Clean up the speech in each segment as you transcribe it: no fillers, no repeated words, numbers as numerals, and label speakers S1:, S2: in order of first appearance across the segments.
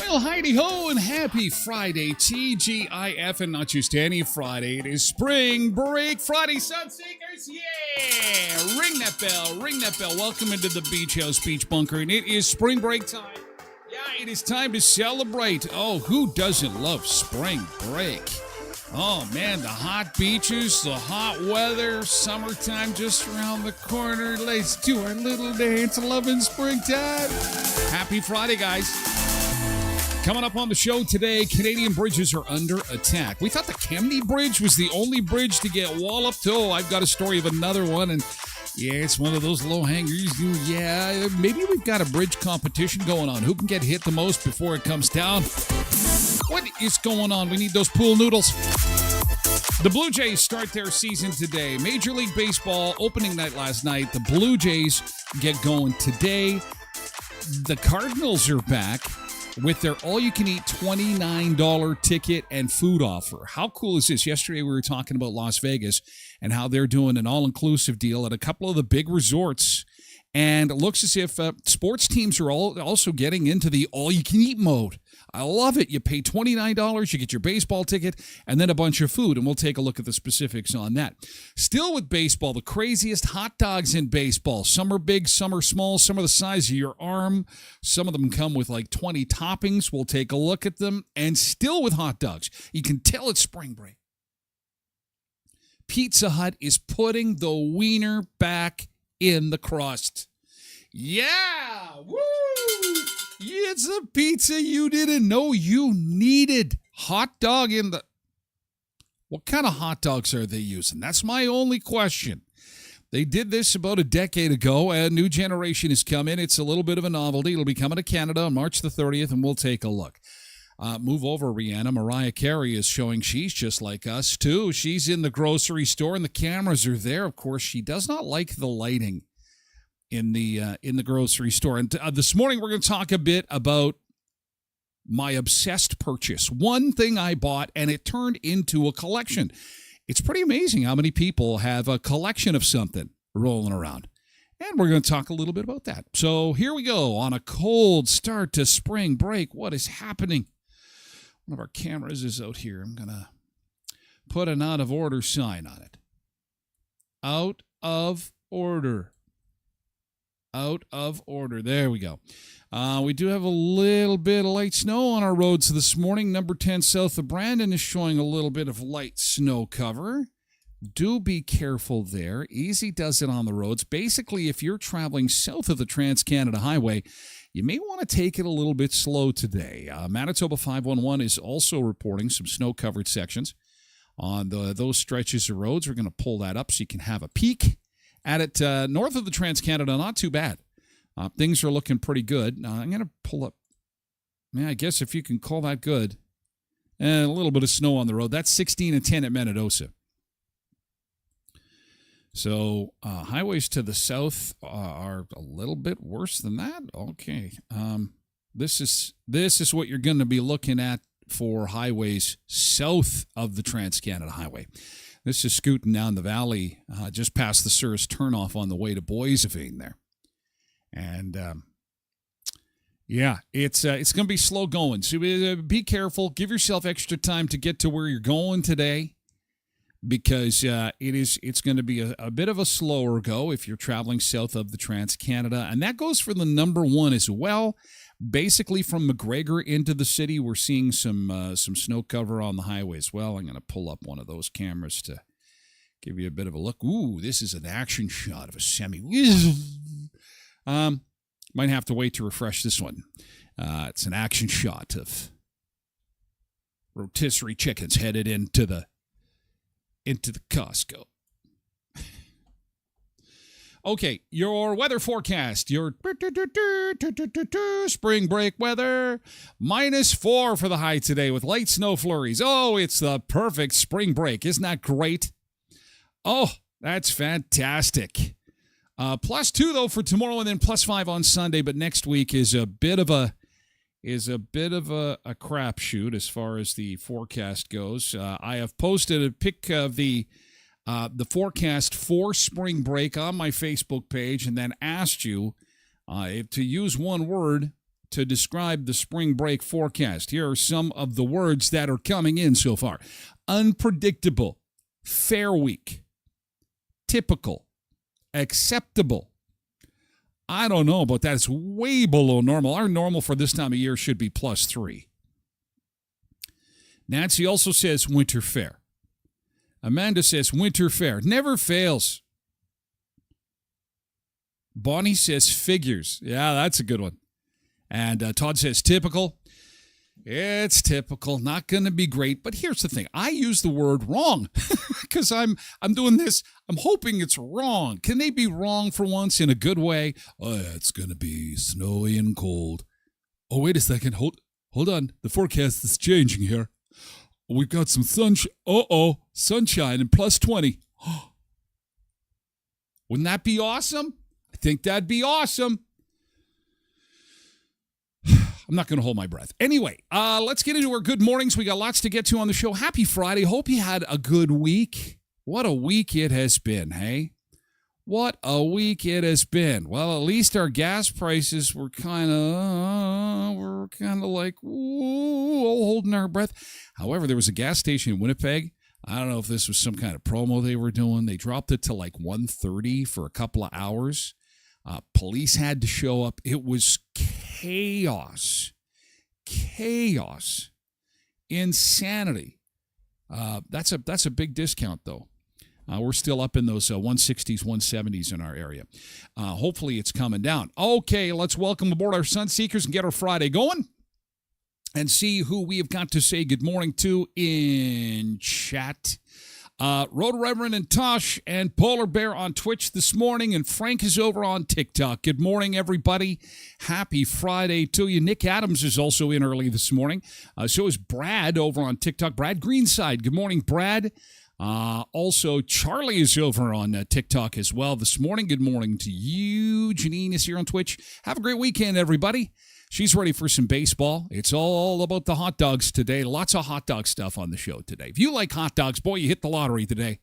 S1: Well, heidi-ho and happy Friday, TGIF, and not just any Friday. It is Spring Break Friday, Sunseekers. Yeah! Ring that bell, ring that bell. Welcome into the Beach House Beach Bunker, and it is Spring Break time. Yeah, it is time to celebrate. Oh, who doesn't love Spring Break? Oh, man, the hot beaches, the hot weather, summertime just around the corner. Let's do our little dance, loving springtime. Happy Friday, guys. Coming up on the show today, Canadian bridges are under attack. We thought the Kemney Bridge was the only bridge to get walloped. Oh, I've got a story of another one, and yeah, it's one of those low hangers. Yeah, maybe we've got a bridge competition going on. Who can get hit the most before it comes down? What is going on? We need those pool noodles. The Blue Jays start their season today. Major League Baseball opening night last night. The Blue Jays get going today. The Cardinals are back with their all-you-can-eat $29 ticket and food offer. How cool is this? Yesterday we were talking about Las Vegas and how they're doing an all-inclusive deal at a couple of the big resorts. And it looks as if sports teams are also getting into the all-you-can-eat mode. I love it. You pay $29, you get your baseball ticket, and then a bunch of food, and we'll take a look at the specifics on that. Still with baseball, the craziest hot dogs in baseball. Some are big, some are small, some are the size of your arm. Some of them come with like 20 toppings. We'll take a look at them. And still with hot dogs, you can tell it's spring break. Pizza Hut is putting the wiener back in the crust. Yeah! Woo! It's a pizza you didn't know you needed. Hot dog in the... What kind of hot dogs are they using? That's my only question. They did this about a decade ago. A new generation has come in. It's a little bit of a novelty. It'll be coming to Canada on March the 30th, and we'll take a look. Move over, Rihanna. Mariah Carey is showing she's just like us, too. She's in the grocery store, and the cameras are there. Of course, she does not like the lighting in the grocery store. And this morning, we're going to talk a bit about my obsessed purchase. One thing I bought, and it turned into a collection. It's pretty amazing how many people have a collection of something rolling around. And we're going to talk a little bit about that. So here we go on a cold start to spring break. What is happening? One of our cameras is out here. I'm going to put an out of order sign on it. Out of order. Out of order. There we go. We do have a little bit of light snow on our roads this morning. Number 10 south of Brandon is showing a little bit of light snow cover. do be careful there. Easy does it on the roads. Basically, if you're traveling south of the Trans-Canada Highway, you may want to take it a little bit slow today. Manitoba 511 is also reporting some snow-covered sections on those stretches of roads. We're going to pull that up so you can have a peek at it. North of the Trans-Canada, not too bad. Things are looking pretty good. I'm going to pull up. Yeah, I guess if you can call that good. And a little bit of snow on the road. That's 16 and 10 at Menidosa. So highways to the south are a little bit worse than that. Okay. This is what you're going to be looking at for highways south of the Trans-Canada Highway. This is scooting down the valley just past the Souris turnoff on the way to Boisevine there. And yeah, it's going to be slow going. So be careful. Give yourself extra time to get to where you're going today, because it's going to be a bit of a slower go if you're traveling south of the Trans-Canada. And that goes for the number one as well. Basically, from McGregor into the city, we're seeing some snow cover on the highway as well. I'm going to pull up one of those cameras to give you a bit of a look. Ooh, this is an action shot of a semi. Might have to wait to refresh this one. It's an action shot of rotisserie chickens headed into the Costco. Okay, your weather forecast. Your spring break weather. -4 for the high today with light snow flurries. Oh, it's the perfect spring break. Isn't that great? Oh, that's fantastic. +2 though for tomorrow, and then +5 on Sunday. But next week is a bit of a crapshoot as far as the forecast goes. I have posted a pic of the forecast for spring break on my Facebook page, and then asked you to use one word to describe the spring break forecast. Here are some of the words that are coming in so far: unpredictable, fair week, typical, acceptable. I don't know about that. It's way below normal. Our normal for this time of year should be +3. Nancy also says winter fair. Amanda says winter fair. Never fails. Bonnie says figures. Yeah, that's a good one. And Todd says typical. It's typical. Not going to be great. But here's the thing. I use the word wrong because I'm doing this. I'm hoping it's wrong. Can they be wrong for once in a good way? Oh, yeah, it's going to be snowy and cold. Oh, wait a second. Hold on. The forecast is changing here. We've got some sunshine. Sunshine and +20. Wouldn't that be awesome? I think that'd be awesome. I'm not going to hold my breath. Anyway, let's get into our good mornings. We got lots to get to on the show. Happy Friday. Hope you had a good week. What a week it has been, hey? What a week it has been. Well, at least our gas prices were kind of like, ooh, holding our breath. However, there was a gas station in Winnipeg. I don't know if this was some kind of promo they were doing. They dropped it to like $1.30 for a couple of hours. Police had to show up. It was chaos. Insanity. That's a big discount, though. We're still up in those 160s, 170s in our area. Hopefully it's coming down. Okay, let's welcome aboard our Sunseekers and get our Friday going and see who we have got to say good morning to in chat. Road Reverend and Tosh and Polar Bear on Twitch this morning, and Frank is over on TikTok. Good morning, everybody. Happy Friday to you. Nick Adams is also in early this morning. So is Brad over on TikTok. Brad Greenside. Good morning, Brad. Also, Charlie is over on TikTok as well this morning. Good morning to you. Janine is here on Twitch. Have a great weekend, everybody. She's ready for some baseball. It's all about the hot dogs today. Lots of hot dog stuff on the show today. If you like hot dogs, boy, you hit the lottery today.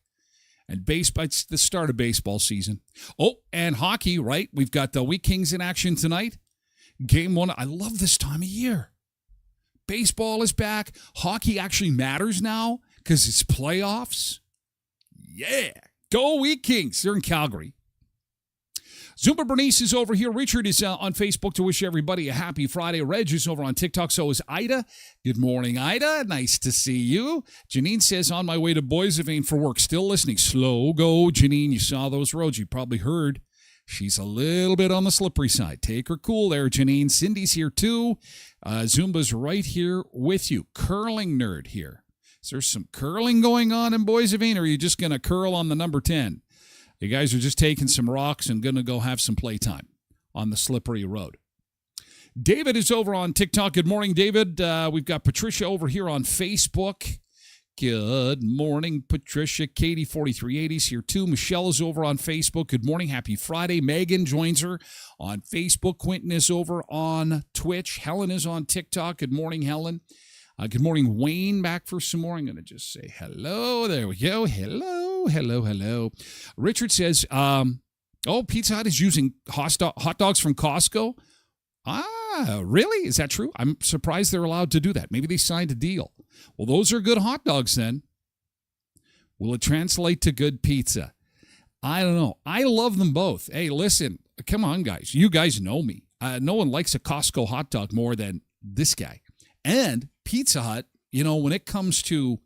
S1: And baseball, it's the start of baseball season. Oh, and hockey, right? We've got the Wheat Kings in action tonight. Game 1. I love this time of year. Baseball is back. Hockey actually matters now because it's playoffs. Yeah. Go Wheat Kings. They're in Calgary. Zumba Bernice is over here. Richard is on Facebook to wish everybody a happy Friday. Reg is over on TikTok. So is Ida. Good morning, Ida. Nice to see you. Janine says, on my way to Boissevain for work. Still listening. Slow go, Janine. You saw those roads. You probably heard. She's a little bit on the slippery side. Take her cool there, Janine. Cindy's here too. Zumba's right here with you. Curling nerd here. Is there some curling going on in Boissevain, or are you just going to curl on the number 10? You guys are just taking some rocks and going to go have some playtime on the slippery road. David is over on TikTok. Good morning, David. We've got Patricia over here on Facebook. Good morning, Patricia. Katie, 4380s here too. Michelle is over on Facebook. Good morning. Happy Friday. Megan joins her on Facebook. Quentin is over on Twitch. Helen is on TikTok. Good morning, Helen. Good morning, Wayne, back for some more. I'm going to just say hello. There we go. Hello. Richard says, Pizza Hut is using hot dogs from Costco. Really? Is that true? I'm surprised they're allowed to do that. Maybe they signed a deal. Well, those are good hot dogs then. Will it translate to good pizza? I don't know. I love them both. Hey, listen, come on, guys. You guys know me. No one likes a Costco hot dog more than this guy. And Pizza Hut, when it comes to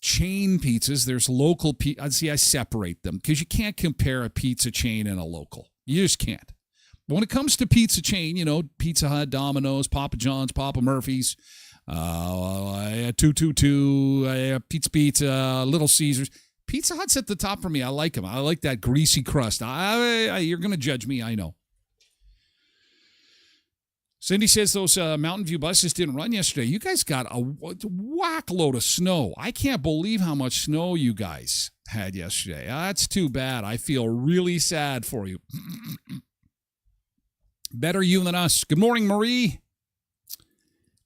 S1: chain pizzas, there's local I separate them because you can't compare a pizza chain and a local. You just can't. But when it comes to pizza chain, Pizza Hut, Domino's, Papa John's, Papa Murphy's, 222, Pizza, Little Caesars. Pizza Hut's at the top for me. I like them. I like that greasy crust. You're going to judge me, I know. Cindy says those Mountain View buses didn't run yesterday. You guys got a whack load of snow. I can't believe how much snow you guys had yesterday. That's too bad. I feel really sad for you. Better you than us. Good morning, Marie.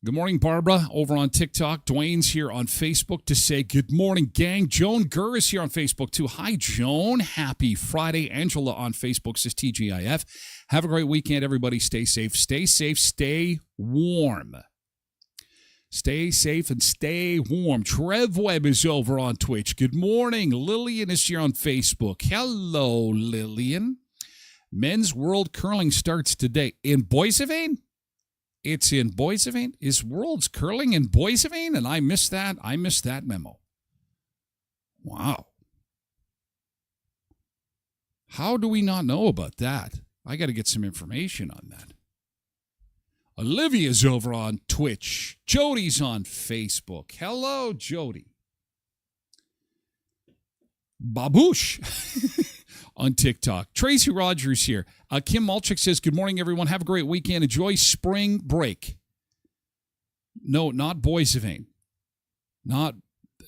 S1: Good morning, Barbara, over on TikTok. Dwayne's here on Facebook to say good morning, gang. Joan Gurr is here on Facebook, too. Hi, Joan. Happy Friday. Angela on Facebook says TGIF. Have a great weekend, everybody. Stay safe. Stay safe. Stay warm. Stay safe and stay warm. Trev Webb is over on Twitch. Good morning. Lillian is here on Facebook. Hello, Lillian. Men's World Curling starts today in Boissevain. It's in Boissevain. Is World's Curling in Boissevain? And I missed that. I missed that memo. Wow. How do we not know about that? I got to get some information on that. Olivia's over on Twitch. Jody's on Facebook. Hello, Jody. Baboosh on TikTok. Tracy Rogers here. Kim Malchik says, good morning, everyone. Have a great weekend. Enjoy spring break. No, not Boissevain. Not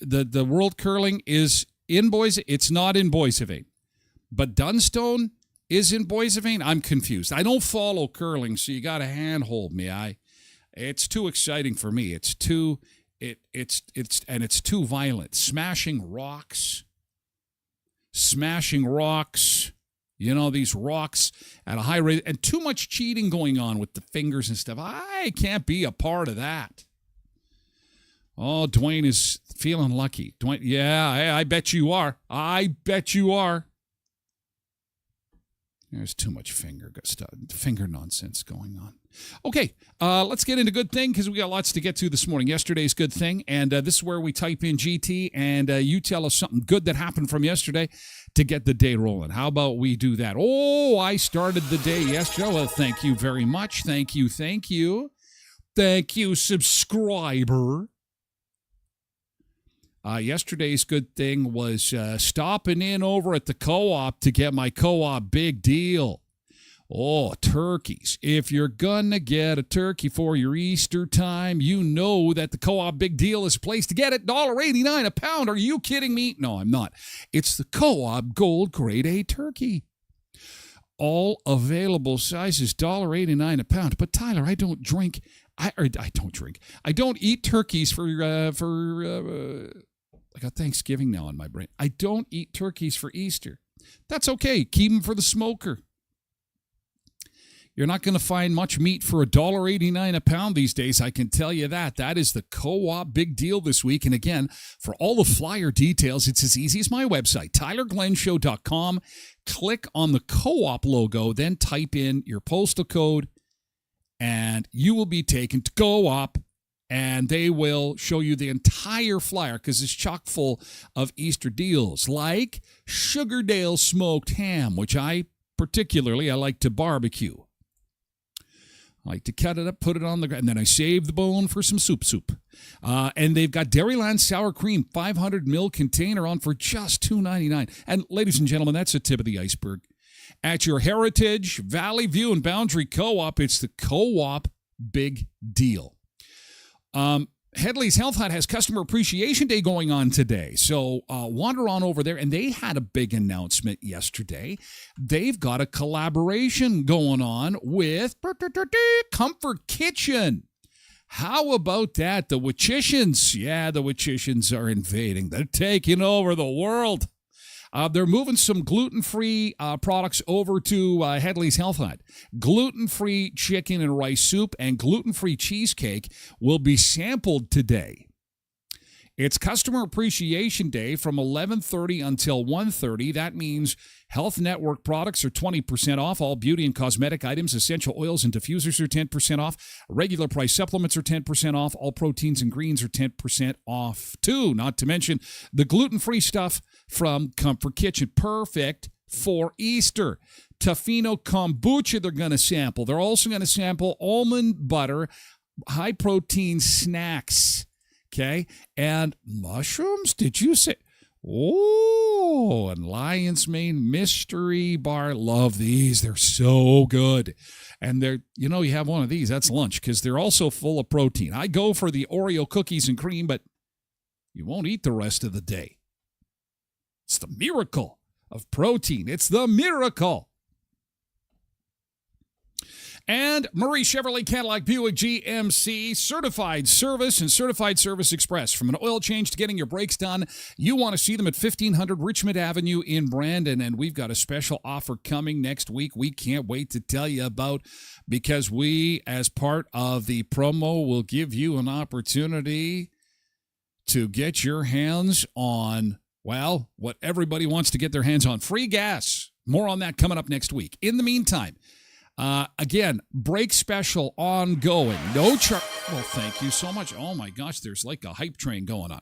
S1: the World Curling is in Boissevain. It's not in Boissevain. But Dunstone is in Boissevain. I'm confused. I don't follow curling, so you got to handhold me. It's too exciting for me. It's too violent. Smashing rocks. These rocks at a high rate, and too much cheating going on with the fingers and stuff. I can't be a part of that. Oh, Dwayne is feeling lucky. Dwayne, yeah, I bet you are. There's too much finger nonsense going on. Okay, let's get into good thing because we got lots to get to this morning. Yesterday's good thing, and this is where we type in GT, and you tell us something good that happened from yesterday to get the day rolling. How about we do that? Oh, I started the day yesterday. Well, thank you very much. Thank you, subscriber. Yesterday's good thing was stopping in over at the co-op to get my co-op big deal. Oh, turkeys. If you're going to get a turkey for your Easter time, you know that the co-op big deal is a place to get it. $1.89 a pound. Are you kidding me? No, I'm not. It's the co-op Gold Grade A turkey. All available sizes, $1.89 a pound. But Tyler, I don't drink. I don't eat turkeys for I got Thanksgiving now in my brain. I don't eat turkeys for Easter. That's okay. Keep them for the smoker. You're not going to find much meat for $1.89 a pound these days, I can tell you that. That is the Co-op big deal this week. And again, for all the flyer details, it's as easy as my website, tylerglenshow.com. Click on the Co-op logo, then type in your postal code, and you will be taken to Co-op, and they will show you the entire flyer because it's chock full of Easter deals like Sugardale smoked ham, which I like to barbecue. I like to cut it up, put it on the ground, and then I save the bone for some soup. And they've got Dairyland Sour Cream, 500 ml container on for just $2.99. And ladies and gentlemen, that's the tip of the iceberg. At your Heritage, Valley View, and Boundary Co-op, it's the Co-op big deal. Headley's Health Hut has Customer Appreciation Day going on today. So wander on over there, and they had a big announcement yesterday. They've got a collaboration going on with Comfort Kitchen. How about that? The Wachishans. Yeah, the Wachishans are invading. They're taking over the world. They're moving some gluten-free products over to Headley's Health Hut. Gluten-free chicken and rice soup and gluten-free cheesecake will be sampled today. It's Customer Appreciation Day from 11:30 until 1:30. That means Health Network products are 20% off. All beauty and cosmetic items, essential oils and diffusers are 10% off. Regular price supplements are 10% off. All proteins and greens are 10% off too. Not to mention the gluten-free stuff from Comfort Kitchen. Perfect for Easter. Tofino kombucha they're going to sample. They're also going to sample almond butter, high-protein snacks. Okay, and mushrooms, did you say? Oh, and Lion's Mane Mystery Bar. Love these. They're so good. And they're, you have one of these, that's lunch, because they're also full of protein. I go for the Oreo cookies and cream, but you won't eat the rest of the day. It's the miracle of protein. It's the miracle. And Murray Chevrolet Cadillac Buick GMC Certified Service and Certified Service Express. From an oil change to getting your brakes done, you want to see them at 1500 Richmond Avenue in Brandon. And we've got a special offer coming next week we can't wait to tell you about, because we, as part of the promo, will give you an opportunity to get your hands on, well, what everybody wants to get their hands on, free gas. More on that coming up next week. In the meantime, again, brake special ongoing. No charge. Well, thank you so much. Oh my gosh, there's like a hype train going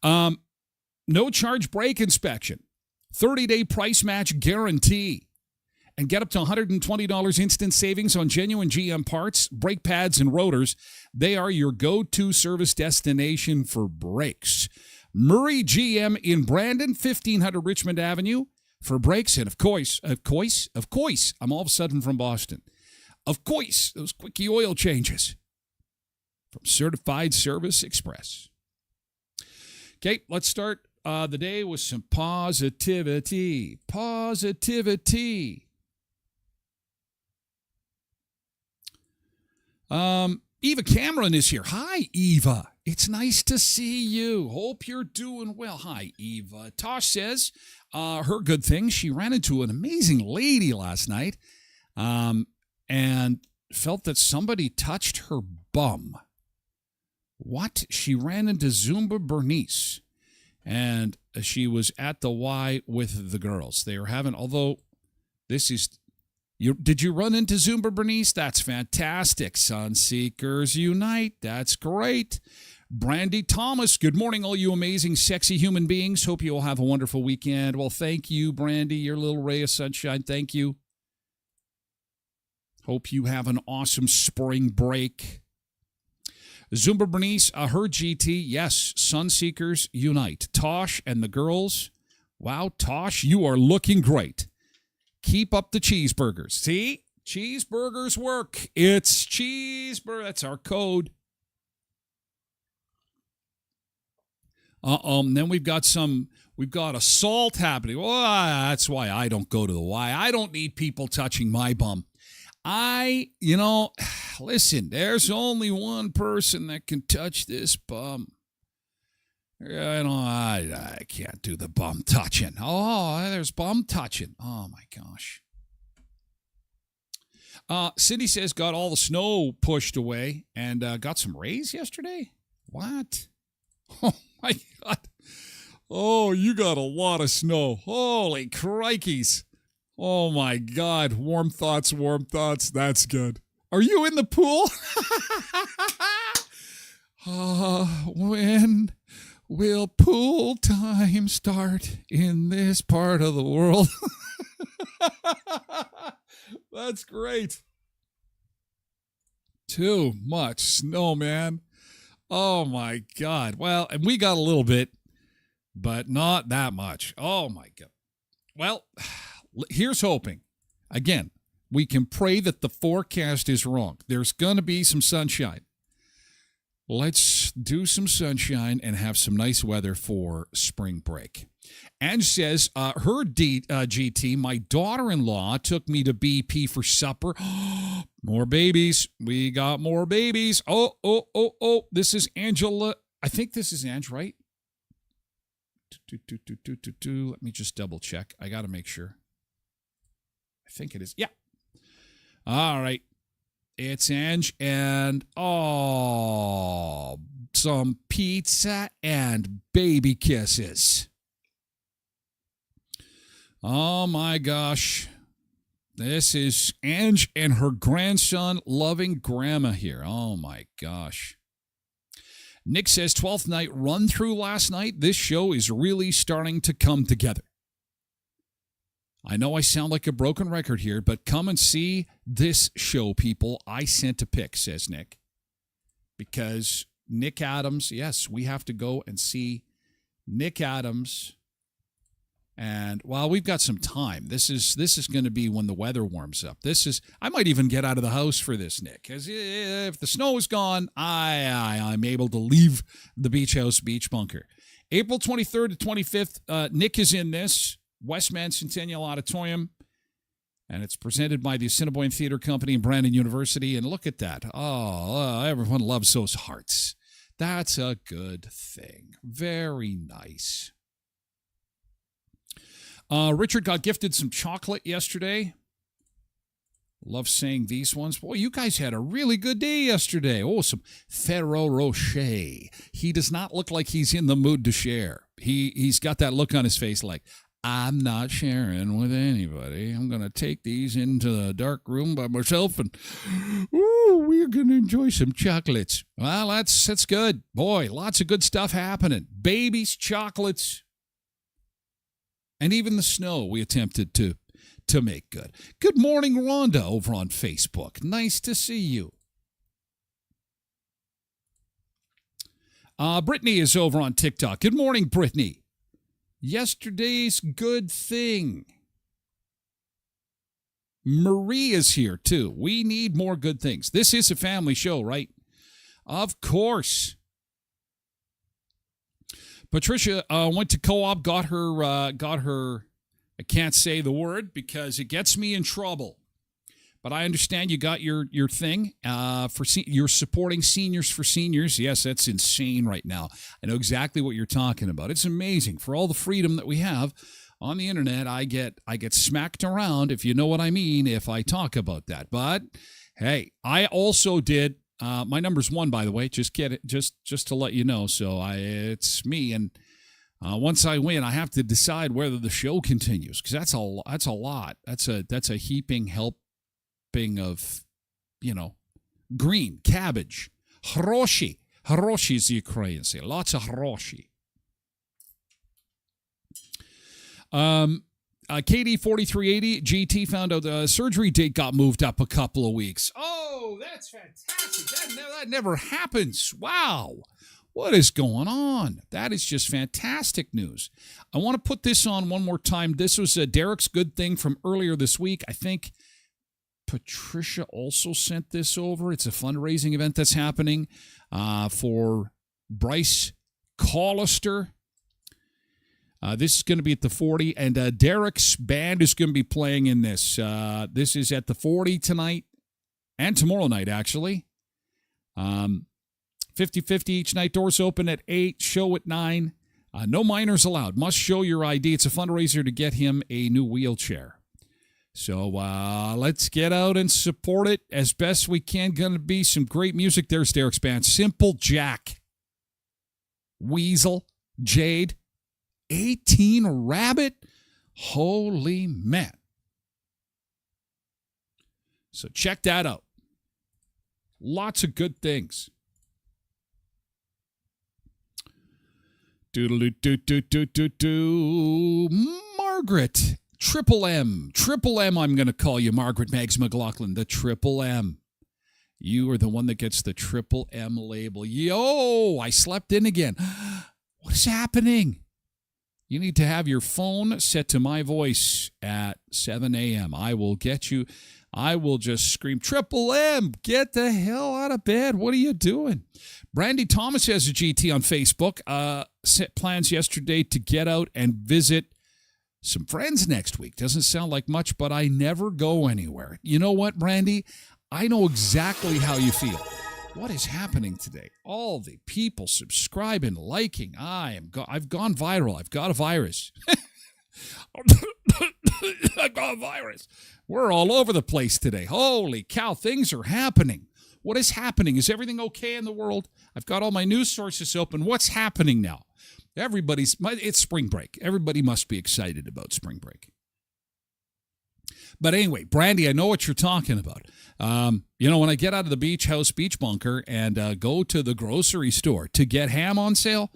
S1: on. No charge brake inspection. 30-day price match guarantee. And get up to $120 instant savings on genuine GM parts, brake pads, and rotors. They are your go-to service destination for brakes. Murray GM in Brandon, 1500 Richmond Avenue. For brakes, and of course, I'm all of a sudden from Boston. Of course, those quickie oil changes from Certified Service Express. Okay, let's start the day with some positivity. Positivity. Eva Cameron is here. Hi, Eva. It's nice to see you. Hope you're doing well. Hi, Eva. Tosh says her good thing. She ran into an amazing lady last night and felt that somebody touched her bum. What? She ran into Zumba Bernice, and she was at the Y with the girls. They were having, although this is... Did you run into Zumba Bernice? That's fantastic. Sunseekers Unite. That's great. Brandy Thomas. Good morning, all you amazing, sexy human beings. Hope you all have a wonderful weekend. Well, thank you, Brandy. Your little ray of sunshine. Thank you. Hope you have an awesome spring break. Zumba Bernice, her GT. Yes, Sunseekers Unite. Tosh and the girls. Wow, Tosh, you are looking great. Keep up the cheeseburgers. See? Cheeseburgers work. It's cheeseburger. That's our code. Then we've got assault happening. Well, that's why I don't go to the Y. I don't need people touching my bum. Listen, there's only one person that can touch this bum. I can't do the bum touching. Oh, there's bum touching. Oh, my gosh. Cindy says got all the snow pushed away and got some rays yesterday. What? Oh, my God. Oh, you got a lot of snow. Holy crikeys. Oh, my God. Warm thoughts, warm thoughts. That's good. Are you in the pool? When will pool time start in this part of the world? That's great. Too much snow, man. Oh, my God. Well, and we got a little bit, but not that much. Oh, my God. Well, here's hoping. Again, we can pray that the forecast is wrong. There's going to be some sunshine. Let's do some sunshine and have some nice weather for spring break. Ange says, her GT, my daughter-in-law took me to BP for supper. More babies. We got more babies. Oh. This is Angela. I think this is Ange, right? Let me just double check. I got to make sure. I think it is. Yeah. All right. It's Ange and, some pizza and baby kisses. Oh, my gosh. This is Ange and her grandson loving grandma here. Oh, my gosh. Nick says, 12th night run through last night. This show is really starting to come together. I know I sound like a broken record here, but come and see this show, people. I sent a pic, says Nick. Because Nick Adams, yes, we have to go and see Nick Adams. And while we've got some time, this is going to be when the weather warms up. I might even get out of the house for this, Nick, because if the snow is gone, I'm able to leave the beach house, beach bunker. April 23rd to 25th, Nick is in this Westman Centennial Auditorium, and it's presented by the Assiniboine Theater Company and Brandon University. And look at that! Everyone loves those hearts. That's a good thing. Very nice. Richard got gifted some chocolate yesterday. Love saying these ones. Boy, you guys had a really good day yesterday. Oh, some Ferrero Rocher. He does not look like he's in the mood to share. He's got that look on his face like, I'm not sharing with anybody. I'm going to take these into the dark room by myself and, we're going to enjoy some chocolates. Well, that's good. Boy, lots of good stuff happening. Babies, chocolates, and even the snow we attempted to make good. Good morning, Rhonda, over on Facebook. Nice to see you. Brittany is over on TikTok. Good morning, Brittany. Yesterday's good thing. Marie is here, too. We need more good things. This is a family show, right? Of course. Patricia went to co-op, got her, I can't say the word because it gets me in trouble. But I understand you got your thing you're supporting Seniors for Seniors. Yes, that's insane right now. I know exactly what you're talking about. It's amazing. For all the freedom that we have on the internet, I get smacked around, if you know what I mean, if I talk about that. But hey, I also did. My number's 1, by the way. Just to let you know. So it's me, and once I win, I have to decide whether the show continues because that's a lot. That's a heaping helping of, green cabbage, hroshi. Hroshi is the Ukrainians say. Lots of hroshi. KD4380 GT found out the surgery date got moved up a couple of weeks. Oh, that's fantastic. That never happens. Wow. What is going on? That is just fantastic news. I want to put this on one more time. This was Derek's good thing from earlier this week. I think Patricia also sent this over. It's a fundraising event that's happening for Bryce Collister. This is going to be at the 40, and Derek's band is going to be playing in this. This is at the 40 tonight and tomorrow night, actually. 50-50 each night. Doors open at 8, show at 9. No minors allowed. Must show your ID. It's a fundraiser to get him a new wheelchair. So let's get out and support it as best we can. Going to be some great music. There's Derek's band. Simple Jack, Weasel, Jade, 18 Rabbit. Holy man. So check that out. Lots of good things. Doodle-doo-doo-doo-doo-doo. Margaret. Triple M. Triple M, I'm going to call you, Margaret Meggs McLaughlin. The Triple M. You are the one that gets the Triple M label. Yo, I slept in again. What is happening? You need to have your phone set to my voice at 7 a.m. I will get you. I will just scream, Triple M, get the hell out of bed. What are you doing? Brandy Thomas has a GT on Facebook. Set plans yesterday to get out and visit some friends next week. Doesn't sound like much, but I never go anywhere. You know what, Brandy? I know exactly how you feel. What is happening today? All the people subscribing, liking. I've gone viral. I've got a virus. I've got a virus. We're all over the place today. Holy cow, things are happening. What is happening? Is everything okay in the world? I've got all my news sources open. What's happening now? It's spring break. Everybody must be excited about spring break. But anyway, Brandy, I know what you're talking about. When I get out of the beach house, beach bunker, and go to the grocery store to get ham on sale,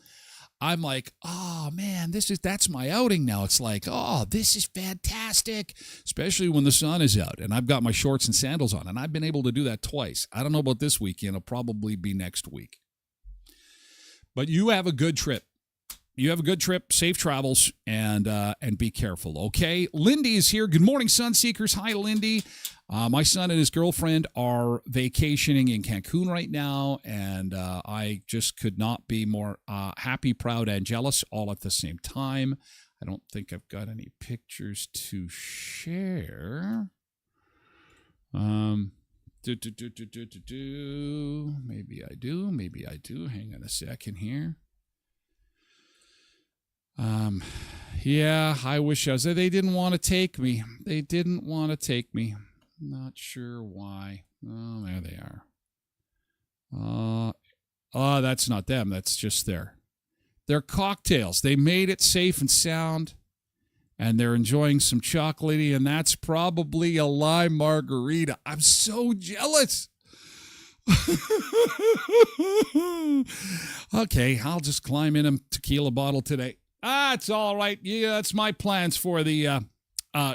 S1: I'm like, oh man, that's my outing now. It's like, oh, this is fantastic, especially when the sun is out and I've got my shorts and sandals on, and I've been able to do that twice. I don't know about this weekend. It'll probably be next week. But you have a good trip. You have a good trip, safe travels, and be careful, okay? Lindy is here. Good morning, Sunseekers. Hi, Lindy. My son and his girlfriend are vacationing in Cancun right now, and I just could not be more happy, proud, and jealous all at the same time. I don't think I've got any pictures to share. Maybe I do. Hang on a second here. Yeah, I wish I was there. They didn't want to take me. Not sure why. Oh, there they are. That's not them. That's just their cocktails. They made it safe and sound, and they're enjoying some chocolatey, and that's probably a lime margarita. I'm so jealous. Okay, I'll just climb in a tequila bottle today. It's all right. Yeah, that's my plans for the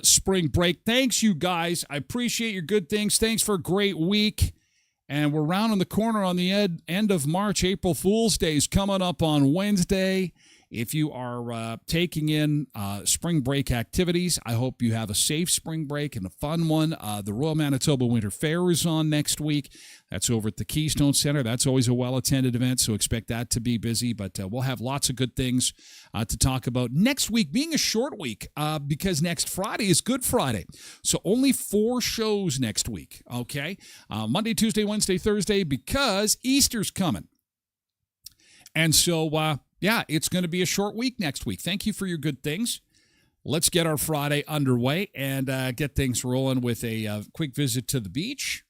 S1: spring break. Thanks, you guys. I appreciate your good things. Thanks for a great week. And we're rounding the corner on the end of March. April Fool's Day is coming up on Wednesday. If you are taking in spring break activities, I hope you have a safe spring break and a fun one. The Royal Manitoba Winter Fair is on next week. That's over at the Keystone Center. That's always a well-attended event, so expect that to be busy. But we'll have lots of good things to talk about. Next week being a short week because next Friday is Good Friday. So only 4 shows next week, okay? Monday, Tuesday, Wednesday, Thursday, because Easter's coming. And so, it's going to be a short week next week. Thank you for your good things. Let's get our Friday underway and get things rolling with a quick visit to the beach.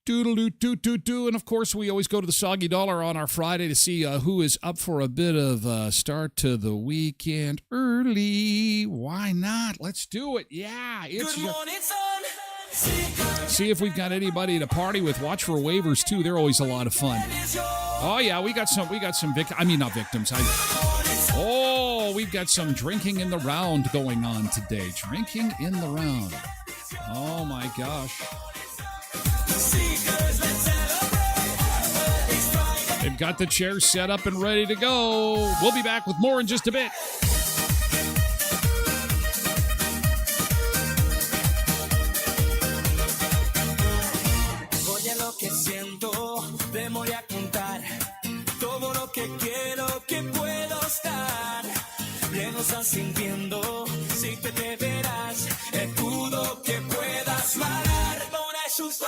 S1: Doodle-doo-doo-doo-doo. And, of course, we always go to the Soggy Dollar on our Friday to see who is up for a bit of a start to the weekend early. Why not? Let's do it. Yeah. Good morning, son. See if we've got anybody to party with. Watch for waivers, too. They're always a lot of fun. Oh, yeah, we got some victims. I mean, not victims. We've got some drinking in the round going on today. Drinking in the round. Oh, my gosh. They've got the chairs set up and ready to go. We'll be back with more in just a bit.
S2: Oye lo que siento, te voy a contar todo lo que quiero que puedo estar. Bien lo estás sintiendo, si te verás, escudo que puedas parar. Por eso es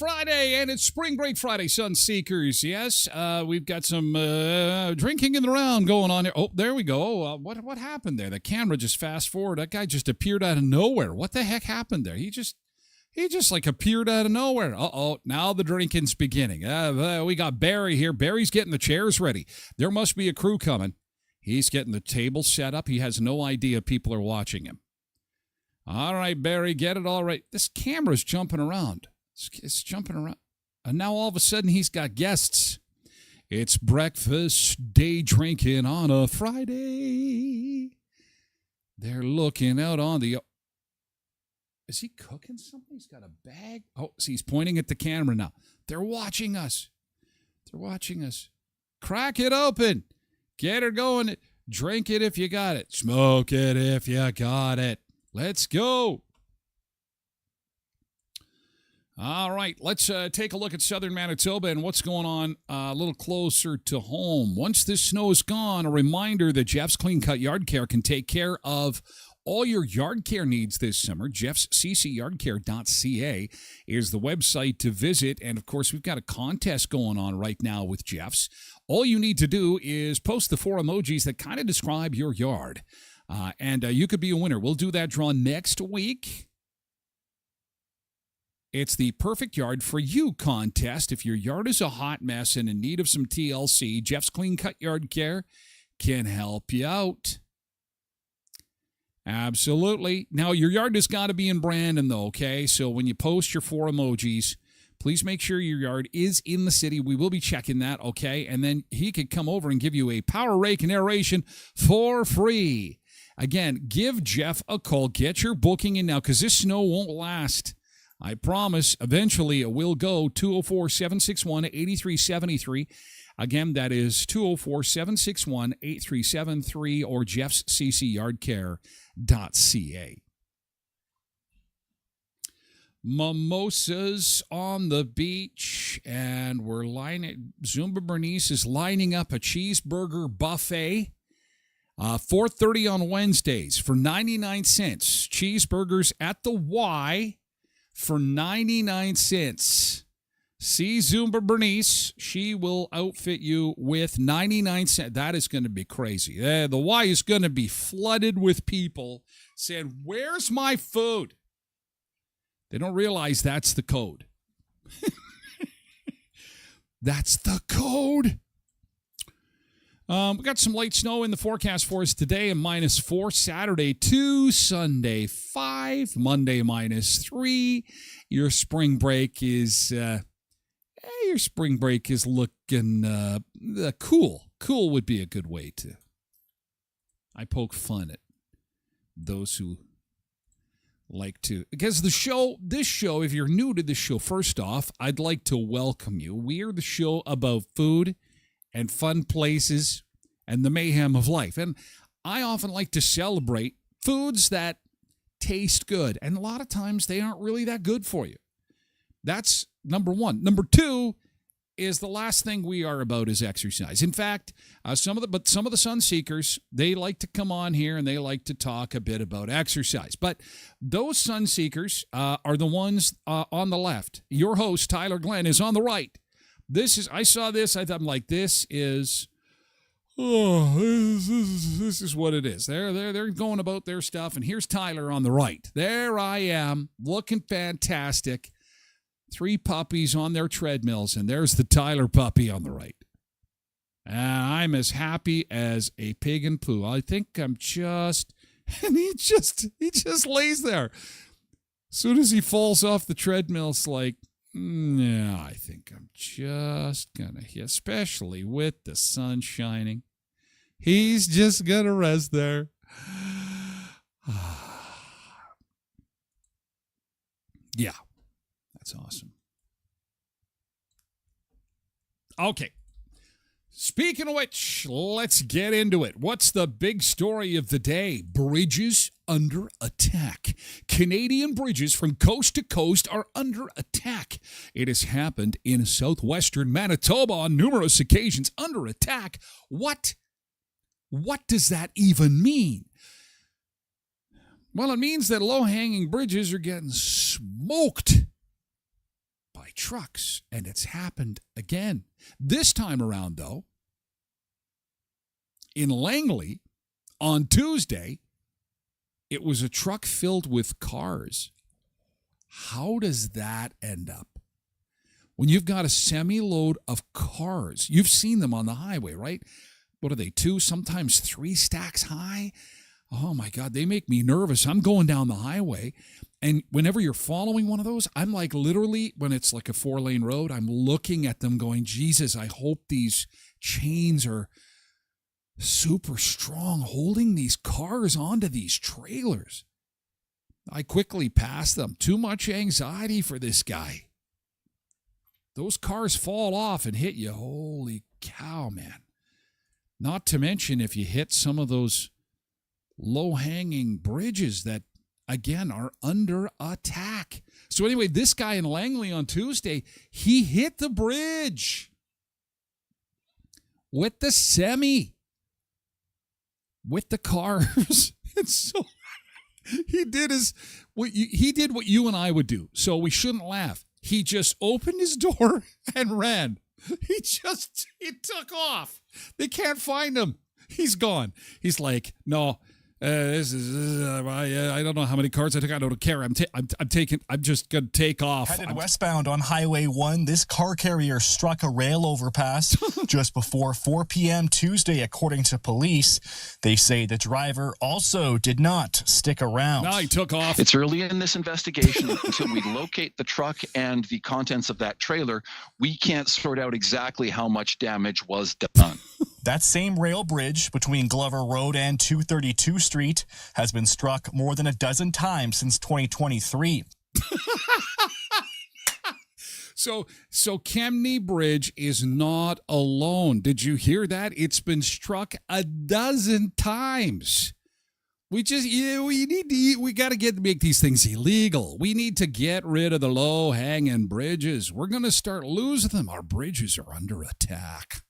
S1: Friday, and it's Spring Break Friday, Sun Seekers. Yes, we've got some drinking in the round going on here. Oh, there we go. What happened there? The camera just fast forward. That guy just appeared out of nowhere. What the heck happened there? He just like appeared out of nowhere. Uh-oh, now the drinking's beginning. We got Barry here. Barry's getting the chairs ready. There must be a crew coming. He's getting the table set up. He has no idea people are watching him. All right, Barry, get it all right. This camera's jumping around. It's jumping around. And now all of a sudden he's got guests. It's breakfast day drinking on a Friday. They're looking out on the... Is he cooking something? He's got a bag. Oh, see, he's pointing at the camera now. They're watching us. They're watching us. Crack it open. Get her going. Drink it if you got it. Smoke it if you got it. Let's go. All right, let's take a look at southern Manitoba and what's going on a little closer to home. Once this snow is gone, a reminder that Jeff's Clean Cut Yard Care can take care of all your yard care needs this summer. Jeff's ccyardcare.ca is the website to visit. And, of course, we've got a contest going on right now with Jeff's. All you need to do is post the 4 emojis that kind of describe your yard. And you could be a winner. We'll do that draw next week. It's the Perfect Yard for You contest. If your yard is a hot mess and in need of some TLC, Jeff's Clean Cut Yard Care can help you out. Absolutely. Now, your yard has got to be in Brandon, though, okay? So when you post your 4 emojis, please make sure your yard is in the city. We will be checking that, okay? And then he could come over and give you a power rake and aeration for free. Again, give Jeff a call. Get your booking in now because this snow won't last. I promise eventually it will go. 204-761-8373. Again, that is 204-761-8373 or Jeff's ccyardcare.ca. Mimosas on the beach, and we're Zumba Bernice is lining up a cheeseburger buffet. 4:30 on Wednesdays for 99 cents. Cheeseburgers at the Y for 99 cents. See Zumba Bernice. She will outfit you with 99 cents. That is going to be crazy. The Y is going to be flooded with people saying, "Where's my food?" They don't realize that's the code. That's the code. We got some light snow in the forecast for us today, and -4, Saturday 2, Sunday 5, Monday -3. Your spring break is looking cool. Cool would be a good way to. I poke fun at those who like to, because this show, if you're new to the show, first off, I'd like to welcome you. We are the show about food and fun places and the mayhem of life. And I often like to celebrate foods that taste good. And a lot of times they aren't really that good for you. That's number one. Number two is the last thing we are about is exercise. In fact, some of the Sun Seekers, they like to come on here and they like to talk a bit about exercise. But those Sun Seekers are the ones on the left. Your host, Tyler Glen, is on the right. I saw this. I'm like, this is what it is. They're going about their stuff, and here's Tyler on the right. There I am, looking fantastic. 3 puppies on their treadmills, and there's the Tyler puppy on the right. And I'm as happy as a pig in poo. I think I'm just, and he just lays there. As soon as he falls off the treadmill, it's like, yeah, I think I'm just gonna, especially with the sun shining, he's just gonna rest there. Yeah, that's awesome. Okay. Speaking of which, let's get into it. What's the big story of the day? Bridges under attack. Canadian bridges from coast to coast are under attack. It has happened in southwestern Manitoba on numerous occasions. Under attack? What does that even mean? Well, it means that low-hanging bridges are getting smoked by trucks, and it's happened again. This time around, though, in Langley on Tuesday, it was a truck filled with cars. How does that end up? When you've got a semi-load of cars, you've seen them on the highway, right? What are they, 2, sometimes 3 stacks high? Oh, my God, they make me nervous. I'm going down the highway, and whenever you're following one of those, I'm like literally, when it's like a 4-lane road, I'm looking at them going, Jesus, I hope these chains are super strong holding these cars onto these trailers. I quickly passed them. Too much anxiety for this guy. Those cars fall off and hit you. Holy cow, man. Not to mention if you hit some of those low-hanging bridges that, again, are under attack. So anyway, this guy in Langley on Tuesday, he hit the bridge with the semi, with the cars. And so he did what you and I would do. So we shouldn't laugh. He just opened his door and ran. He took off. They can't find him. He's gone. He's like, no, I don't know how many cars I took. I don't care. I'm just going to take off.
S3: Headed westbound on Highway 1, this car carrier struck a rail overpass just before 4 p.m. Tuesday, according to police. They say the driver also did not stick around.
S1: No, he took off.
S4: It's early in this investigation. Until we locate the truck and the contents of that trailer, we can't sort out exactly how much damage was done.
S3: That same rail bridge between Glover Road and 232 Street has been struck more than a dozen times since 2023.
S1: So Kemney Bridge is not alone. Did you hear that? It's been struck a dozen times. We got to make these things illegal. We need to get rid of the low-hanging bridges. We're going to start losing them. Our bridges are under attack.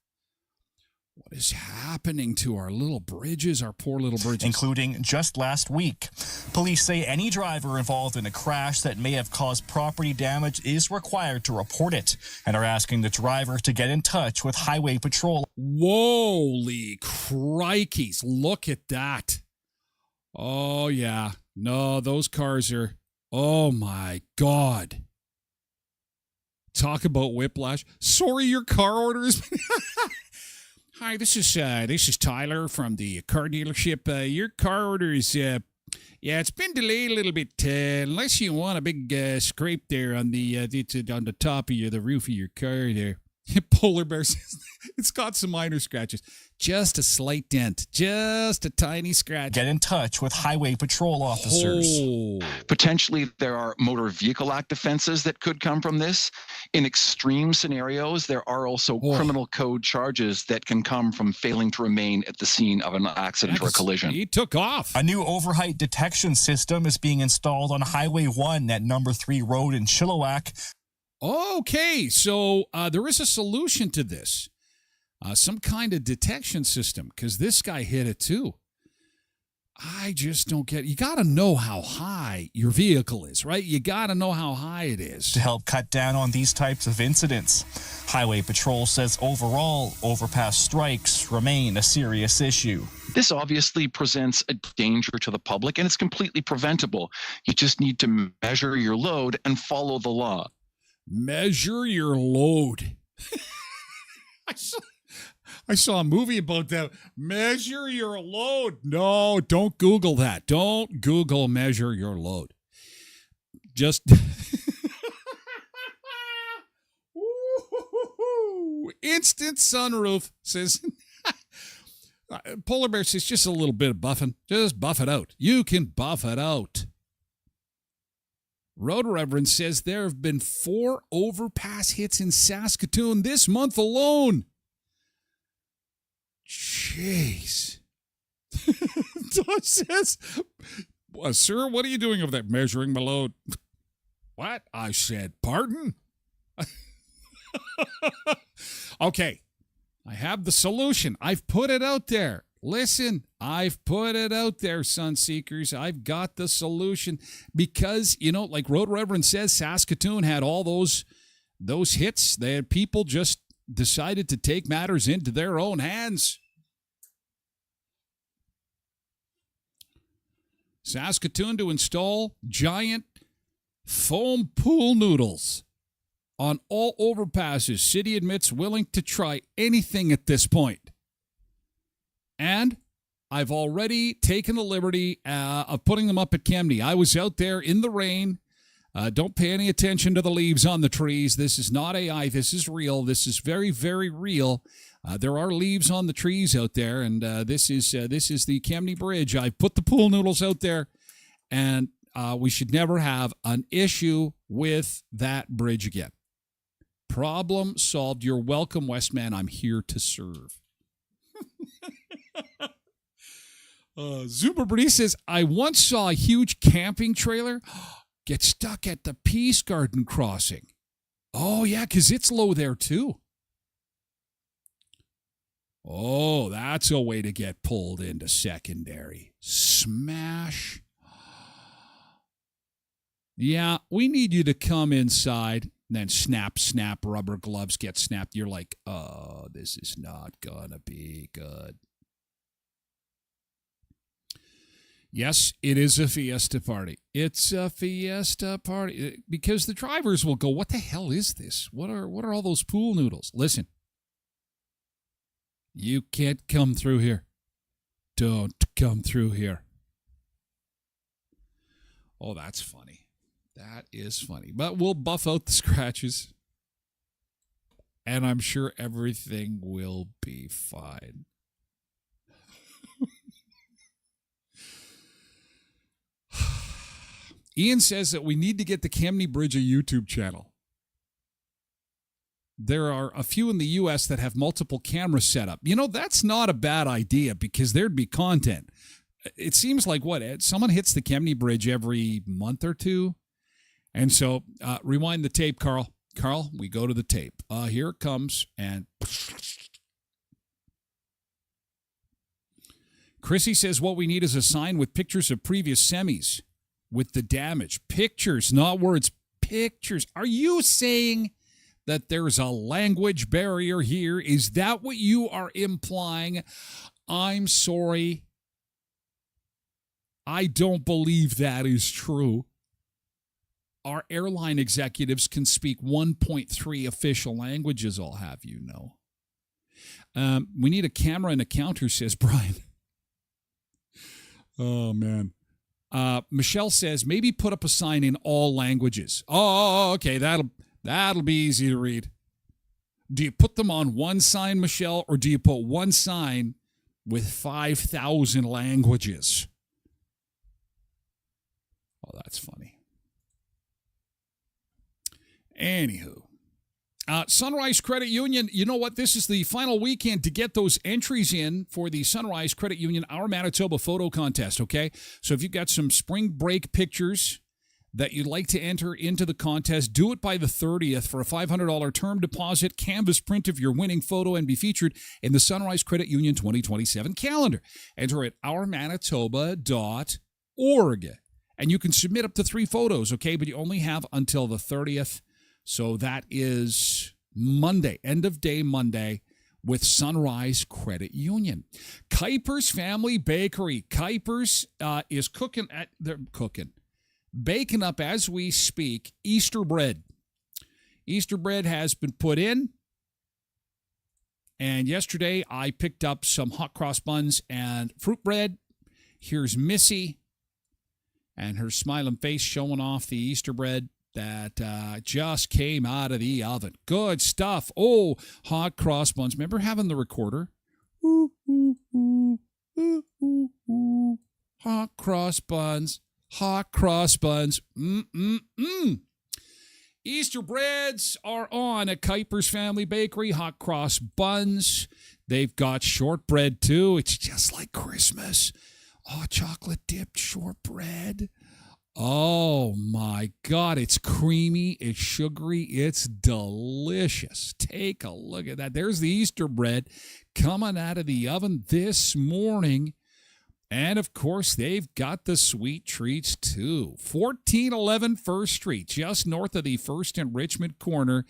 S1: What is happening to our little bridges, our poor little bridges?
S3: Including just last week. Police say any driver involved in a crash that may have caused property damage is required to report it, and are asking the driver to get in touch with Highway Patrol.
S1: Holy crikeys, look at that. Oh, yeah. No, those cars are, oh, my God. Talk about whiplash. Sorry, your car order is... Hi, this is Tyler from the car dealership. Your car order is, it's been delayed a little bit. Unless you want a big scrape there on the top of the roof of your car there. Polar bear says it's got some minor scratches. Just a slight dent. Just a tiny scratch.
S3: Get in touch with Highway Patrol officers.
S1: Oh.
S4: Potentially, there are Motor Vehicle Act offenses that could come from this. In extreme scenarios, there are also criminal code charges that can come from failing to remain at the scene of an accident or a collision.
S1: He took off.
S3: A new overheight detection system is being installed on Highway 1 at number 3 Road in Chilliwack.
S1: Okay, so there is a solution to this. Some kind of detection system, because this guy hit it too. I just don't get it. You got to know how high your vehicle is, right? You got to know how high it is.
S3: To help cut down on these types of incidents, Highway Patrol says overall, overpass strikes remain a serious issue.
S4: This obviously presents a danger to the public, and it's completely preventable. You just need to measure your load and follow the law.
S1: Measure your load. I saw a movie about that. Measure your load. No, don't Google that. Don't Google measure your load. Just instant sunroof says Polar Bear says just a little bit of buffing. Just buff it out. You can buff it out. Road Reverend says there have been 4 overpass hits in Saskatoon this month alone. Jeez. Doug says, sir, what are you doing over there? Measuring my load. What? I said, pardon? Okay. I have the solution. I've put it out there. Listen, I've put it out there, Sunseekers. I've got the solution because, like Road Reverend says, Saskatoon had all those those hits, people just decided to take matters into their own hands. Saskatoon to install giant foam pool noodles on all overpasses. City admits willing to try anything at this point. And I've already taken the liberty of putting them up at Kemney. I was out there in the rain. Don't pay any attention to the leaves on the trees. This is not AI. This is real. This is very, very real. There are leaves on the trees out there, and this is the Kemney Bridge. I put the pool noodles out there, and we should never have an issue with that bridge again. Problem solved. You're welcome, Westman. I'm here to serve. Zuber Bernie says, I once saw a huge camping trailer get stuck at the Peace Garden crossing. Oh, yeah, because it's low there, too. Oh, that's a way to get pulled into secondary. Smash. Yeah, we need you to come inside. And then snap, rubber gloves get snapped. You're like, oh, this is not going to be good. Yes, it is a fiesta party. It's a fiesta party because the drivers will go, what the hell is this? What are all those pool noodles? Listen, you can't come through here. Don't come through here. Oh, that's funny. That is funny. But we'll buff out the scratches. And I'm sure everything will be fine. Ian says that we need to get the Kemney Bridge a YouTube channel. There are a few in the U.S. that have multiple cameras set up. You know, that's not a bad idea because there'd be content. It seems like someone hits the Kemney Bridge every month or two. And so rewind the tape, Carl. Carl, we go to the tape. Here it comes. And Chrissy says what we need is a sign with pictures of previous semis with the damage. Pictures, not words. Pictures. Are you saying that there's a language barrier here? Is that what you are implying? I'm sorry. I don't believe that is true. Our airline executives can speak 1.3 official languages, I'll have you know. We need a camera and a counter, says Brian. Oh, man. Michelle says, maybe put up a sign in all languages. Oh, okay, that'll be easy to read. Do you put them on one sign, Michelle, or do you put one sign with 5,000 languages? Oh, that's funny. Anywho. Sunrise Credit Union, you know what? This is the final weekend to get those entries in for the Sunrise Credit Union Our Manitoba Photo Contest, okay? So if you've got some spring break pictures that you'd like to enter into the contest, do it by the 30th for a $500 term deposit, canvas print of your winning photo, and be featured in the Sunrise Credit Union 2027 calendar. Enter at ourmanitoba.org. And you can submit up to 3 photos, okay? But you only have until the 30th. So that is Monday, end of day Monday, with Sunrise Credit Union. Kuiper's Family Bakery. Kuiper's is baking up as we speak Easter bread. Easter bread has been put in. And yesterday I picked up some hot cross buns and fruit bread. Here's Missy and her smiling face showing off the Easter bread that just came out of the oven. Good stuff. Oh, hot cross buns. Remember having the recorder? Ooh, ooh, ooh, ooh, ooh, ooh. Hot cross buns. Hot cross buns. Easter breads are on at Kuiper's Family Bakery. Hot cross buns. They've got shortbread, too. It's just like Christmas. Oh, chocolate dipped shortbread. Oh, my God. It's creamy. It's sugary. It's delicious. Take a look at that. There's the Easter bread coming out of the oven this morning. And, of course, they've got the sweet treats, too. 1411 First Street, just north of the First and Richmond corner,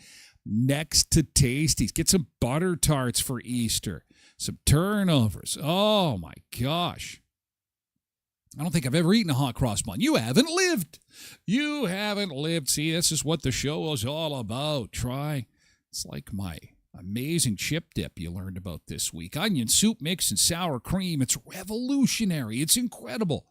S1: next to Tasty's. Get some butter tarts for Easter. Some turnovers. Oh, my gosh. I don't think I've ever eaten a hot cross bun. You haven't lived. You haven't lived. See, this is what the show is all about. Try. It's like my amazing chip dip you learned about this week. Onion soup mix and sour cream. It's revolutionary. It's incredible.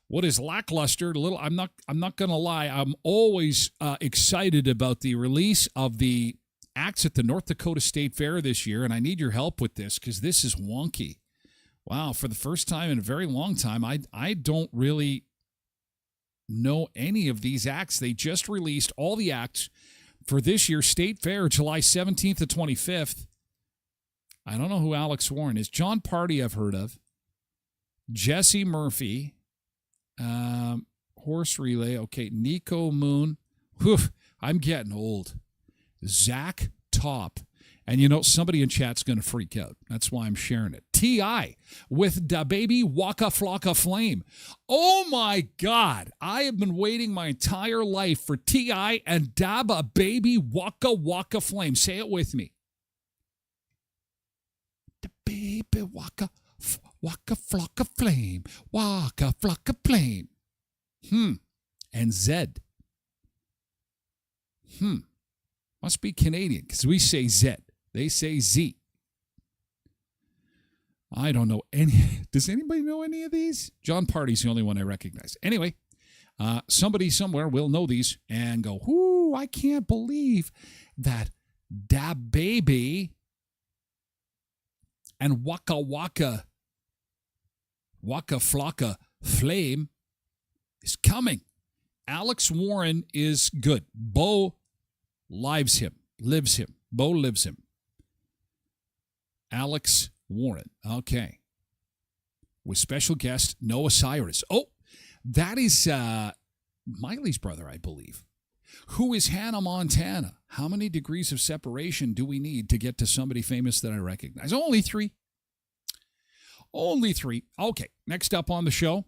S1: What is lackluster? I'm not going to lie. I'm always excited about the release of the acts at the North Dakota State Fair this year, and I need your help with this because this is wonky. Wow, for the first time in a very long time, I don't really know any of these acts. They just released all the acts for this year's State Fair, July 17th to 25th. I don't know who Alex Warren is. John Party I've heard of. Jesse Murphy. Horse Relay. Okay, Nico Moon. Whew, I'm getting old. Zach Top. And you know, somebody in chat's going to freak out. That's why I'm sharing it. T.I. with Da Baby Waka Flocka Flame. Oh my God. I have been waiting my entire life for T.I. and Da Baby Waka Waka Flame. Say it with me. Da Baby Waka Flocka Flame. Waka Flocka Flame. And Zed. Must be Canadian because we say Zed. They say Z. I don't know any. Does anybody know any of these? John Party's the only one I recognize. Anyway, somebody somewhere will know these and go, "Whoo, I can't believe that Da Baby and Waka Flocka Flame is coming." Alex Warren is good. Bo lives him. Bo lives him. Alex Warren. Okay. With special guest Noah Cyrus. Oh, that is Miley's brother, I believe. Who is Hannah Montana? How many degrees of separation do we need to get to somebody famous that I recognize? Only 3. Only 3. Okay. Next up on the show,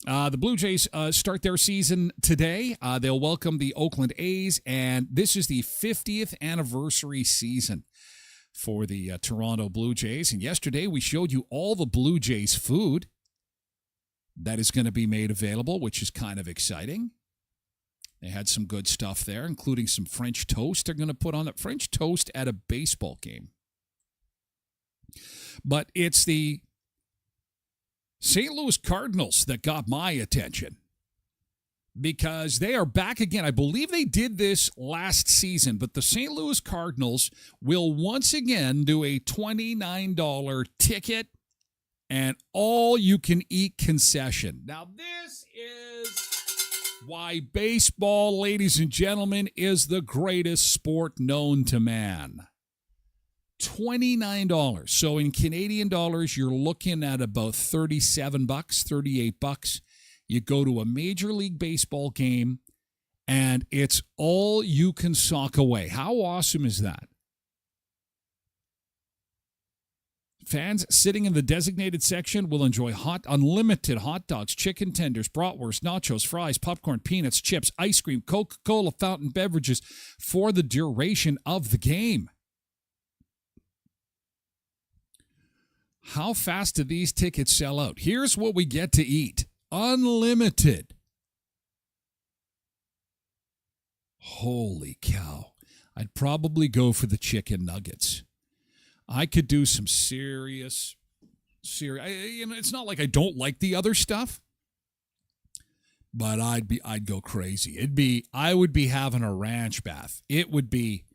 S1: the Blue Jays start their season today. They'll welcome the Oakland A's, and this is the 50th anniversary season for the Toronto Blue Jays. And yesterday we showed you all the Blue Jays food that is going to be made available, which is kind of exciting. They had some good stuff there, including some French toast. They're going to put on the French toast at a baseball game. But it's the St. Louis Cardinals that got my attention because they are back again. I believe they did this last season, but the St. Louis Cardinals will once again do a $29 ticket and all-you-can-eat concession. Now, this is why baseball, ladies and gentlemen, is the greatest sport known to man. $29. So in Canadian dollars, you're looking at about $37, $38. You go to a Major League Baseball game, and it's all you can sock away. How awesome is that? Fans sitting in the designated section will enjoy unlimited hot dogs, chicken tenders, bratwurst, nachos, fries, popcorn, peanuts, chips, ice cream, Coca-Cola, fountain beverages for the duration of the game. How fast do these tickets sell out? Here's what we get to eat. Unlimited. Holy cow. I'd probably go for the chicken nuggets. I could do some serious, it's not like I don't like the other stuff, but I'd go crazy. I would be having a ranch bath. It would be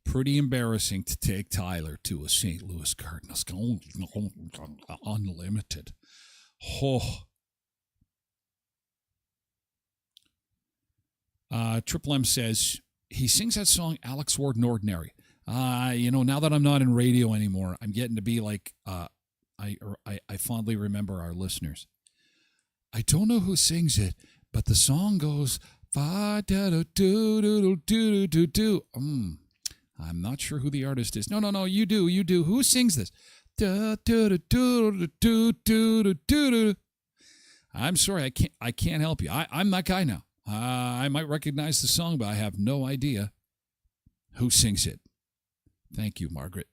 S1: pretty embarrassing to take Tyler to a St. Louis Cardinals. Unlimited. Oh. Triple M says he sings that song Alex Warden Ordinary. Now that I'm not in radio anymore, I'm getting to be like I fondly remember our listeners. I don't know who sings it, but the song goes fa da do do do do do do. I'm not sure who the artist is. No, you do. Who sings this? Da da da do do do do do. I'm sorry, I can't help you. I'm that guy now. I might recognize the song, but I have no idea who sings it. Thank you, Margaret.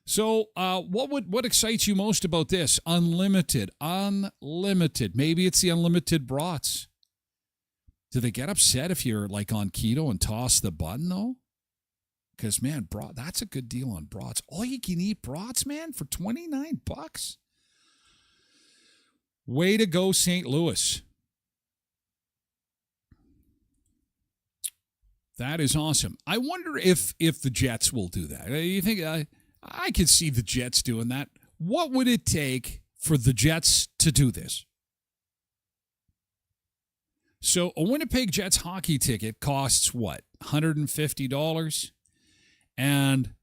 S1: So, what excites you most about this? Unlimited. Maybe it's the unlimited brats. Do they get upset if you're like on keto and toss the bun though? Because man, that's a good deal on brats. All you can eat brats, man, for $29. Way to go, St. Louis. That is awesome. I wonder if the Jets will do that. You think I could see the Jets doing that? What would it take for the Jets to do this? So a Winnipeg Jets hockey ticket costs what? $150? And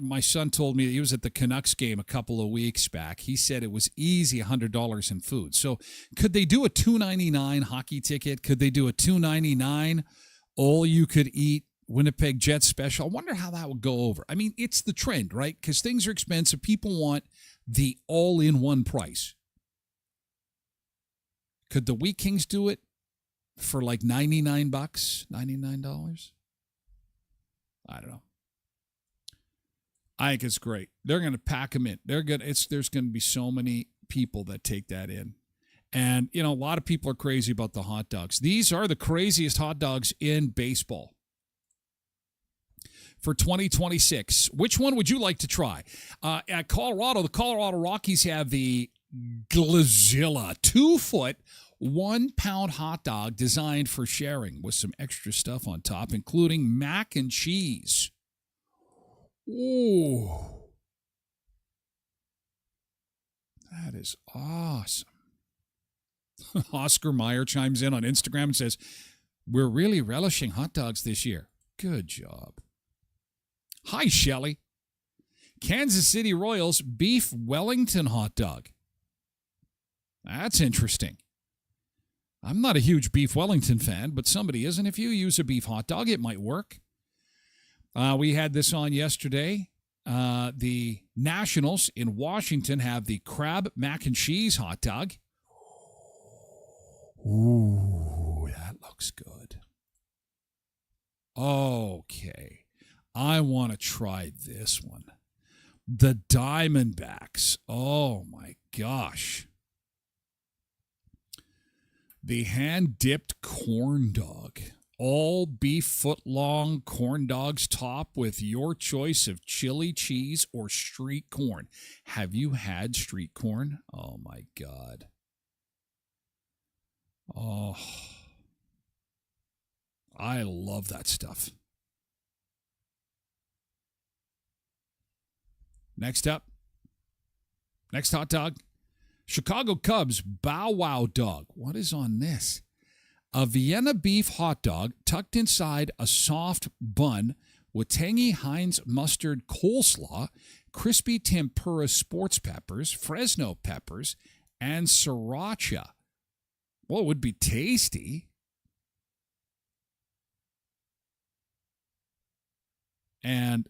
S1: my son told me he was at the Canucks game a couple of weeks back. He said it was easy $100 in food. So could they do a $2.99 hockey ticket? Could they do a $2.99 all-you-could-eat Winnipeg Jets special? I wonder how that would go over. I mean, it's the trend, right? Because things are expensive. People want the all-in-one price. Could the Wheat Kings do it for like $99? $99? I don't know. I think it's great. They're going to pack them in. There's going to be so many people that take that in. And, a lot of people are crazy about the hot dogs. These are the craziest hot dogs in baseball. For 2026, which one would you like to try? At Colorado, the Colorado Rockies have the Glazilla 2-foot, 1-pound hot dog designed for sharing with some extra stuff on top, including mac and cheese. Ooh. That is awesome. Oscar Meyer chimes in on Instagram and says, "We're really relishing hot dogs this year." Good job. Hi, Shelley. Kansas City Royals beef Wellington hot dog. That's interesting. I'm not a huge beef Wellington fan, but somebody is, and if you use a beef hot dog, it might work. We had this on yesterday. The Nationals in Washington have the crab mac and cheese hot dog. Ooh, that looks good. Okay. I want to try this one. The Diamondbacks. Oh, my gosh. The hand-dipped corn dog. All beef foot-long corn dogs topped with your choice of chili cheese or street corn. Have you had street corn? Oh, my God. Oh, I love that stuff. Next up, next hot dog, Chicago Cubs Bow Wow Dog. What is on this? A Vienna beef hot dog tucked inside a soft bun with tangy Heinz mustard coleslaw, crispy tempura sports peppers, Fresno peppers, and sriracha. Well, it would be tasty. And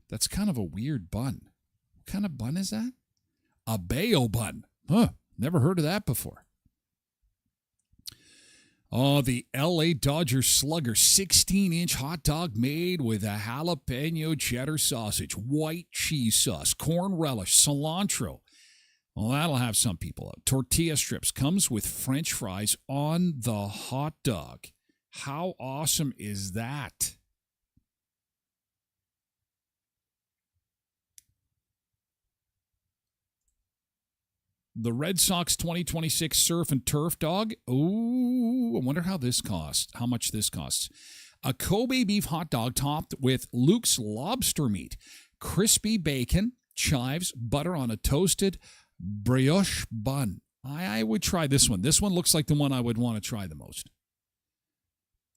S1: that's kind of a weird bun. What kind of bun is that? A Bayo bun. Huh, never heard of that before. Oh, the L.A. Dodgers Slugger 16-inch hot dog made with a jalapeno cheddar sausage, white cheese sauce, corn relish, cilantro. Well, that'll have some people out. Tortilla strips comes with French fries on the hot dog. How awesome is that? The Red Sox 2026 Surf and Turf Dog. Ooh, I wonder how much this costs. A Kobe beef hot dog topped with Luke's lobster meat, crispy bacon, chives, butter on a toasted brioche bun. I would try this one. This one looks like the one I would want to try the most.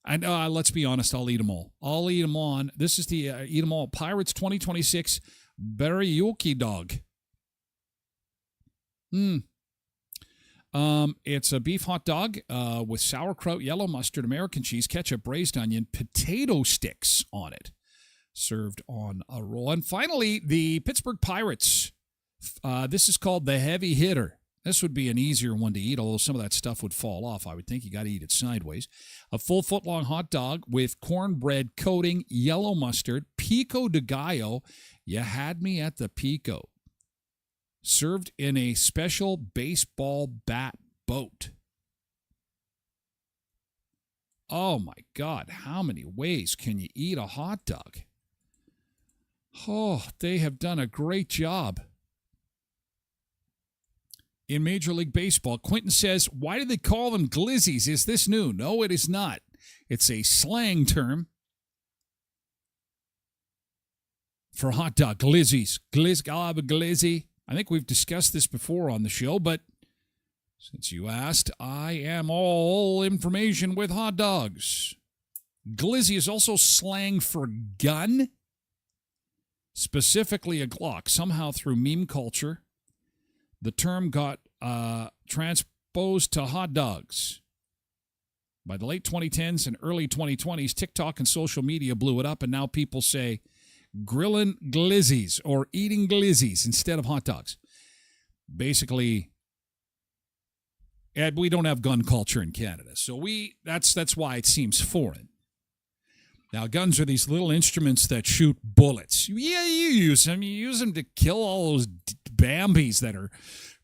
S1: And let's be honest, I'll eat them all. I'll eat them on. This is the Eat 'em All Pirates 2026 Bariyuki Dog. It's a beef hot dog with sauerkraut, yellow mustard, American cheese, ketchup, braised onion, potato sticks on it, served on a roll. And finally, the Pittsburgh Pirates. This is called the Heavy Hitter. This would be an easier one to eat, although some of that stuff would fall off. I would think you got to eat it sideways. A full foot-long hot dog with cornbread coating, yellow mustard, pico de gallo. You had me at the pico. Served in a special baseball bat boat. Oh, my God. How many ways can you eat a hot dog? Oh, they have done a great job. In Major League Baseball, Quentin says, why do they call them glizzies? Is this new? No, it is not. It's a slang term for hot dog. Glizzies. I'll have a glizzy. I think we've discussed this before on the show, but since you asked, I am all information with hot dogs. Glizzy is also slang for gun, specifically a Glock. Somehow through meme culture, the term got transposed to hot dogs. By the late 2010s and early 2020s, TikTok and social media blew it up, and now people say grilling glizzies or eating glizzies instead of hot dogs. Basically, Ed, we don't have gun culture in Canada, so that's why it seems foreign. Now, guns are these little instruments that shoot bullets. Yeah, you use them. You use them to kill all those Bambis that are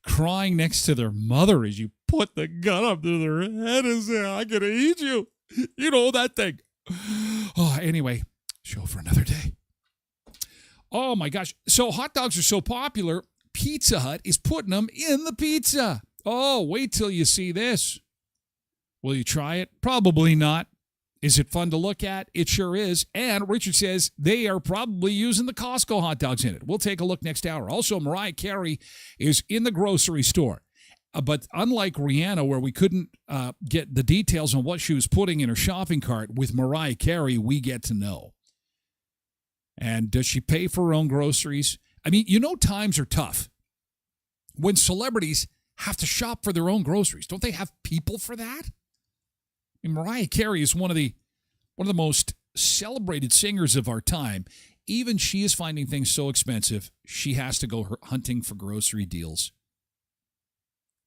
S1: crying next to their mother as you put the gun up to their head and say, I'm going to eat you. You know, that thing. Oh, anyway, show for another day. Oh, my gosh. So hot dogs are so popular, Pizza Hut is putting them in the pizza. Oh, wait till you see this. Will you try it? Probably not. Is it fun to look at? It sure is. And Richard says they are probably using the Costco hot dogs in it. We'll take a look next hour. Also, Mariah Carey is in the grocery store. But unlike Rihanna, where we couldn't get the details on what she was putting in her shopping cart, with Mariah Carey, we get to know. And does she pay for her own groceries? I mean, you know, times are tough when celebrities have to shop for their own groceries. Don't they have people for that? And Mariah Carey is one of the most celebrated singers of our time. Even she is finding things so expensive, she has to go hunting for grocery deals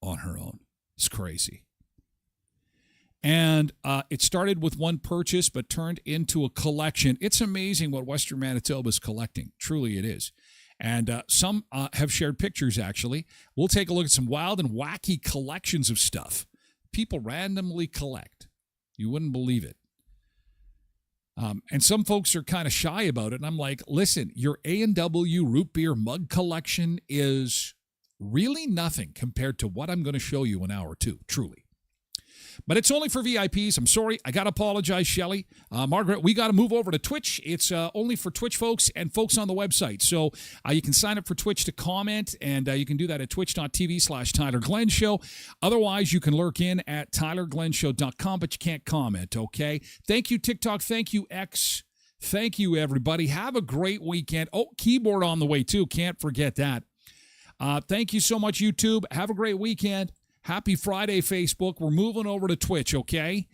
S1: on her own. It's crazy. And it started with one purchase, but turned into a collection. It's amazing what Western Manitoba is collecting. Truly it is. And some have shared pictures, actually. We'll take a look at some wild and wacky collections of stuff people randomly collect. You wouldn't believe it. And some folks are kind of shy about it. And I'm like, listen, your A&W root beer mug collection is really nothing compared to what I'm going to show you in hour two, truly. But it's only for VIPs. I'm sorry. I got to apologize, Shelley. Margaret, we got to move over to Twitch. It's only for Twitch folks and folks on the website. So you can sign up for Twitch to comment, and you can do that at twitch.tv/Tyler Glen Show. Otherwise, you can lurk in at tylerglenshow.com, but you can't comment, okay? Thank you, TikTok. Thank you, X. Thank you, everybody. Have a great weekend. Oh, keyboard on the way, too. Can't forget that. Thank you so much, YouTube. Have a great weekend. Happy Friday, Facebook. We're moving over to Twitch, okay?